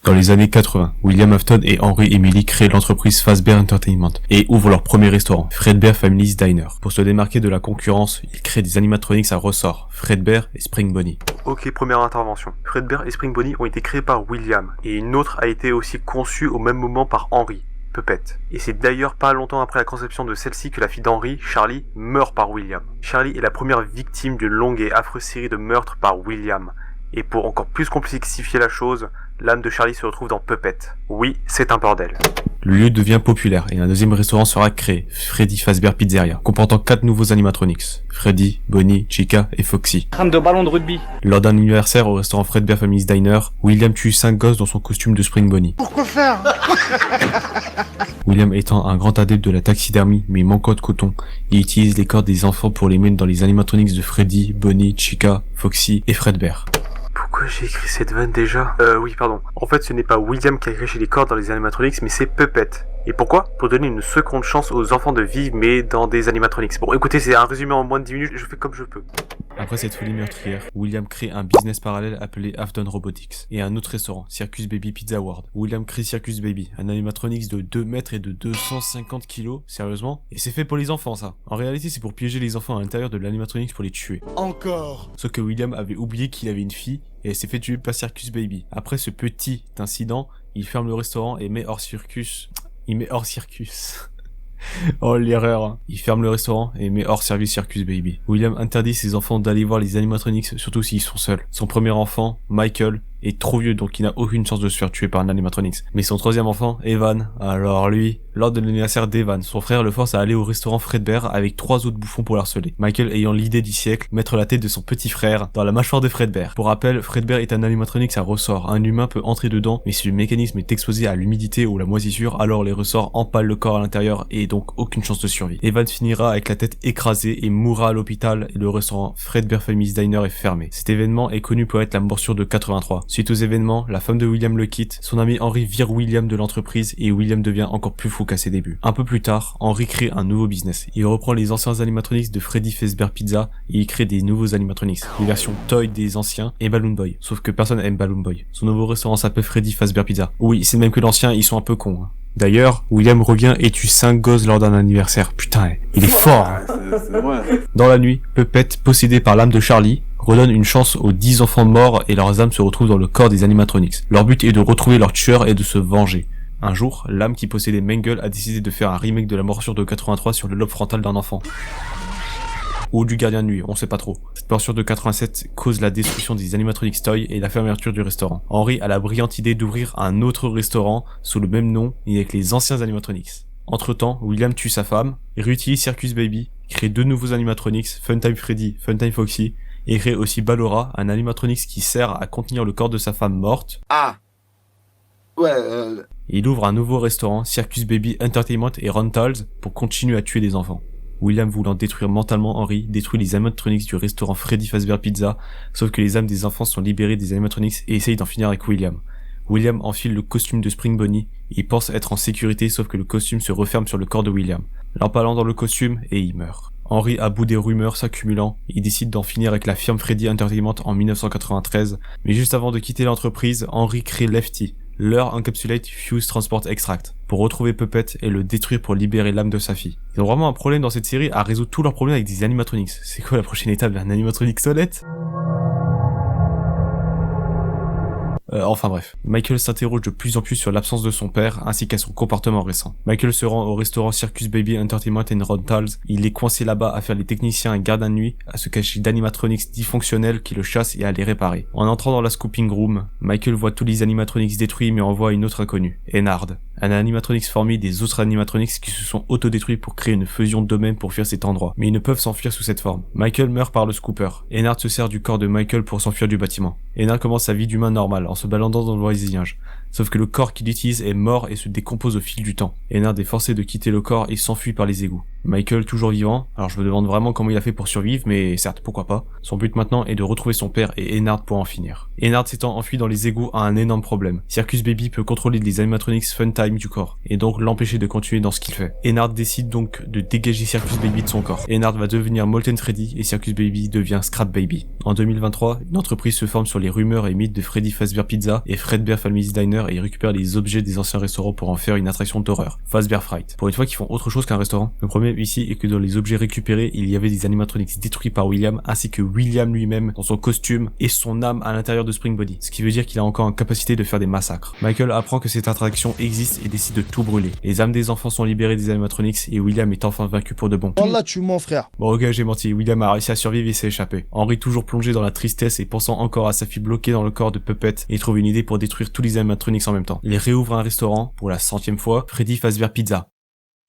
Dans les années 80, William Afton et Henry Emily créent l'entreprise Fazbear Entertainment et ouvrent leur premier restaurant, Fredbear Family's Diner. Pour se démarquer de la concurrence, ils créent des animatronics à ressort, Fredbear et Spring Bonnie. Ok, première intervention. Fredbear et Spring Bonnie ont été créés par William, et une autre a été aussi conçue au même moment par Henry, Puppet. Et c'est d'ailleurs pas longtemps après la conception de celle-ci que la fille d'Henry, Charlie, meurt par William. Charlie est la première victime d'une longue et affreuse série de meurtres par William. Et pour encore plus complexifier la chose, l'âme de Charlie se retrouve dans Puppet. Oui, c'est un bordel. Le lieu devient populaire et un deuxième restaurant sera créé, Freddy Fazbear Pizzeria, comportant 4 nouveaux animatronics, Freddy, Bonnie, Chica et Foxy. Crâne de ballon de rugby. Lors d'un anniversaire au restaurant Fredbear Family's Diner, William tue 5 gosses dans son costume de Spring Bonnie. Pourquoi faire? William étant un grand adepte de la taxidermie, mais manquant de coton, il utilise les corps des enfants pour les mettre dans les animatronics de Freddy, Bonnie, Chica, Foxy et Fredbear. Pourquoi j'ai écrit cette vanne déjà? Oui, pardon. En fait, ce n'est pas William qui a créé les corps dans les animatronics, mais c'est Puppet. Et pourquoi? Pour donner une seconde chance aux enfants de vivre, mais dans des animatronics. Bon, écoutez, c'est un résumé en moins de 10 minutes, je fais comme je peux. Après cette folie meurtrière, William crée un business parallèle appelé Afton Robotics et un autre restaurant, Circus Baby Pizza World. William crée Circus Baby, un animatronics de 2 mètres et de 250 kilos, sérieusement? Et c'est fait pour les enfants ça. En réalité c'est pour piéger les enfants à l'intérieur de l'animatronics pour les tuer. Encore. Sauf que William avait oublié qu'il avait une fille et elle s'est fait tuer par Circus Baby. Après ce petit incident, il ferme le restaurant et met hors circus. Oh l'erreur, hein. Il ferme le restaurant et met hors service Circus Baby. William interdit ses enfants d'aller voir les animatronics, surtout s'ils sont seuls. Son premier enfant, Michael, est trop vieux donc il n'a aucune chance de se faire tuer par un animatronics. Mais son troisième enfant, Evan, alors lui, lors de l'anniversaire d'Evan, son frère le force à aller au restaurant Fredbear avec 3 autres bouffons pour l'harceler. Michael ayant l'idée du siècle, mettre la tête de son petit frère dans la mâchoire de Fredbear. Pour rappel, Fredbear est un animatronics à ressort. Un humain peut entrer dedans, mais si le mécanisme est exposé à l'humidité ou la moisissure, alors les ressorts empalent le corps à l'intérieur et donc aucune chance de survie. Evan finira avec la tête écrasée et mourra à l'hôpital et le restaurant Fredbear Family's Diner est fermé. Cet événement est connu pour être la morsure de 83. Suite aux événements, la femme de William le quitte, son ami Henry vire William de l'entreprise et William devient encore plus fou qu'à ses débuts. Un peu plus tard, Henry crée un nouveau business. Il reprend les anciens animatronics de Freddy Fazbear Pizza et il crée des nouveaux animatronics, les versions toy des anciens et Balloon Boy. Sauf que personne aime Balloon Boy. Son nouveau restaurant s'appelle Freddy Fazbear Pizza. Oui, c'est même que l'ancien, ils sont un peu cons. Hein. D'ailleurs, William revient et tue 5 gosses lors d'un anniversaire. Putain, il est fort. Hein. C'est vrai. Dans la nuit, Puppet, possédé par l'âme de Charlie, redonne une chance aux 10 enfants morts et leurs âmes se retrouvent dans le corps des animatronics. Leur but est de retrouver leur tueur et de se venger. Un jour, l'âme qui possédait Mangle a décidé de faire un remake de la morsure de 83 sur le lobe frontal d'un enfant. Ou du gardien de nuit, on sait pas trop. Cette morsure de 87 cause la destruction des animatronics toy et la fermeture du restaurant. Henry a la brillante idée d'ouvrir un autre restaurant sous le même nom et avec les anciens animatronics. Entre temps, William tue sa femme, réutilise Circus Baby, crée 2 nouveaux animatronics, Funtime Freddy, Funtime Foxy, et crée aussi Ballora, un animatronics qui sert à contenir le corps de sa femme morte. Ah. Ouais. Il ouvre un nouveau restaurant, Circus Baby Entertainment et Rentals, pour continuer à tuer des enfants. William voulant détruire mentalement Henry, détruit les animatronics du restaurant Freddy Fazbear Pizza, sauf que les âmes des enfants sont libérées des animatronics et essayent d'en finir avec William. William enfile le costume de Spring Bonnie, et il pense être en sécurité sauf que le costume se referme sur le corps de William, l'empalant dans le costume et il meurt. Henry, à bout des rumeurs s'accumulant, il décide d'en finir avec la firme Freddy Entertainment en 1993, mais juste avant de quitter l'entreprise, Henry crée Lefty, leur Encapsulate Fuse Transport Extract, pour retrouver Puppet et le détruire pour libérer l'âme de sa fille. Ils ont vraiment un problème dans cette série à résoudre tous leurs problèmes avec des animatronics. C'est quoi la prochaine étape d'un animatronic solette? Enfin bref, Michael s'interroge de plus en plus sur l'absence de son père ainsi qu'à son comportement récent. Michael se rend au restaurant Circus Baby Entertainment and Rentals, il est coincé là-bas à faire les techniciens et gardiens de nuit, à se cacher d'animatronics dysfonctionnels qui le chassent et à les réparer. En entrant dans la scooping room, Michael voit tous les animatronics détruits mais en voit une autre inconnue, Ennard. Un animatronics formé des autres animatronics qui se sont autodétruits pour créer une fusion d'eux-mêmes pour fuir cet endroit, mais ils ne peuvent s'enfuir sous cette forme. Michael meurt par le scooper. Ennard se sert du corps de Michael pour s'enfuir du bâtiment. Ennard commence sa vie d'humain normal en se baladant dans le voisinage. Sauf que le corps qu'il utilise est mort et se décompose au fil du temps. Ennard est forcé de quitter le corps et s'enfuit par les égouts. Michael toujours vivant, alors je me demande vraiment comment il a fait pour survivre, mais certes, pourquoi pas. Son but maintenant est de retrouver son père et Ennard pour en finir. Ennard s'étant enfui dans les égouts a un énorme problème. Circus Baby peut contrôler les animatronics Funtime du corps, et donc l'empêcher de continuer dans ce qu'il fait. Ennard décide donc de dégager Circus Baby de son corps. Ennard va devenir Molten Freddy et Circus Baby devient Scrap Baby. En 2023, une entreprise se forme sur les rumeurs et mythes de Freddy Fazbear Pizza et Fredbear Family's Diner faire et ils récupèrent les objets des anciens restaurants pour en faire une attraction d'horreur, Fazbear Fright. Pour une fois qu'ils font autre chose qu'un restaurant. Le problème ici est que dans les objets récupérés, il y avait des animatronics détruits par William, ainsi que William lui-même dans son costume et son âme à l'intérieur de Spring Body. Ce qui veut dire qu'il a encore une capacité de faire des massacres. Michael apprend que cette attraction existe et décide de tout brûler. Les âmes des enfants sont libérées des animatronics et William est enfin vaincu pour de bon. Wallah, tu mens, frère. Bon ok, j'ai menti, William a réussi à survivre et s'est échappé. Henry, toujours plongé dans la tristesse et pensant encore à sa fille bloquée dans le corps de Puppet, et trouve une idée pour détruire tous les animatronics en même temps. Il réouvre un restaurant, pour la 100e fois, Freddy Fazbear Pizza.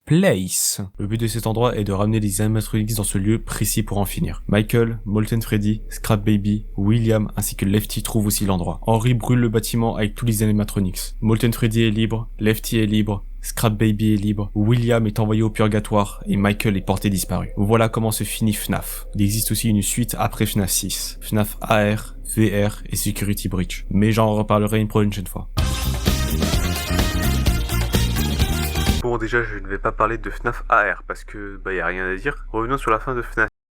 Place. Le but de cet endroit est de ramener les animatronics dans ce lieu précis pour en finir. Michael, Molten Freddy, Scrap Baby, William ainsi que Lefty trouvent aussi l'endroit. Henry brûle le bâtiment avec tous les animatronics. Molten Freddy est libre, Lefty est libre, Scrap Baby est libre, William est envoyé au purgatoire et Michael est porté disparu. Voilà comment se finit FNAF. Il existe aussi une suite après FNAF 6. FNAF AR, VR et Security Breach. Mais j'en reparlerai une prochaine fois. Bon, déjà, je ne vais pas parler de FNAF AR parce que, y a rien à dire. Revenons sur la fin de FNAF